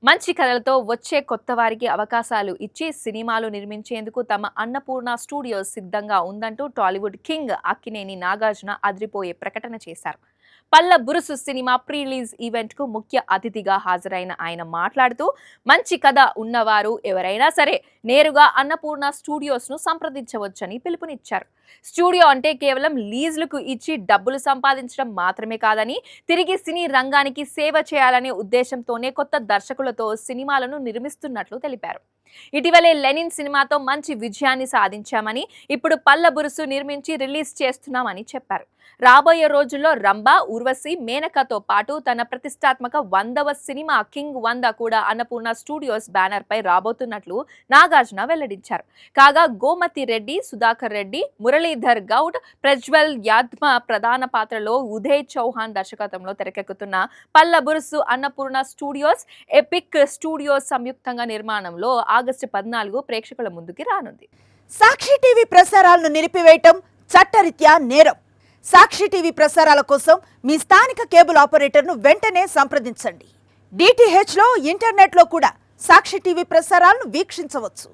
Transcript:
మంచి కథలతో వచ్చే కొత్త వారికి అవకాశాలు ఇచ్చి సినిమాలు నిర్మించేందుకు తమ అన్నపూర్ణ స్టూడియోస్ సిద్ధంగా ఉందంటూ టాలీవుడ్ కింగ్ అక్కినేని నాగార్జున అదిరిపోయే ప్రకటన చేశారు. పల్ల బురుసు సినిమా ప్రీ రిలీజ్ ఈవెంట్ కు ముఖ్య అతిథిగా హాజరైన ఆయన మాట్లాడుతూ మంచి కథ ఉన్నవారు ఎవరైనా సరే నేరుగా అన్నపూర్ణ స్టూడియోస్ ను సంప్రదించవచ్చని పిలుపునిచ్చారు. స్టూడియో అంటే కేవలం లీజులకు ఇచ్చి డబ్బులు సంపాదించడం మాత్రమే కాదని, తిరిగి సినీ రంగానికి సేవ చేయాలనే ఉద్దేశంతోనే కొత్త దర్శకులతో సినిమాలను నిర్మిస్తున్నట్లు తెలిపారు. ఇటీవలే లెనిన్ సినిమాతో మంచి విజయాన్ని సాధించామని, ఇప్పుడు పల్ల బురుసు నిర్మించి రిలీజ్ చేస్తున్నామని చెప్పారు. రాబోయే రోజుల్లో రంభా, ఊర్వశి, మేనకతో పాటు తన ప్రతిష్టాత్మక 100వ సినిమా కింగ్ 100 కూడా అన్నపూర్ణ స్టూడియోస్ బ్యానర్ పై రాబోతున్నట్లు నాగార్జున వెల్లడించారు. కాగా గోమతి రెడ్డి, సుధాకర్ రెడ్డి, మురళీధర్ గౌడ్, ప్రజ్వల్ యాద్మ ప్రధాన పాత్రలో ఉదయ్ చౌహాన్ దర్శకత్వంలో తెరకెక్కుతున్న పల్ల బురుసు అన్నపూర్ణ స్టూడియోస్, ఎపిక్ స్టూడియోస్ సంయుక్తంగా నిర్మాణంలో ఆగస్టు 14 ప్రేక్షకుల ముందుకి రానుంది. సాక్షి టీవీ ప్రసారాలను నిలిపివేయటం చట్టరీత్యా నేరం. సాక్షి టీవీ ప్రసారాల కోసం మీ స్థానిక కేబుల్ ఆపరేటర్ను వెంటనే సంప్రదించండి. డిటిహెచ్లో, ఇంటర్నెట్లో కూడా సాక్షి టీవీ ప్రసారాలను వీక్షించవచ్చు.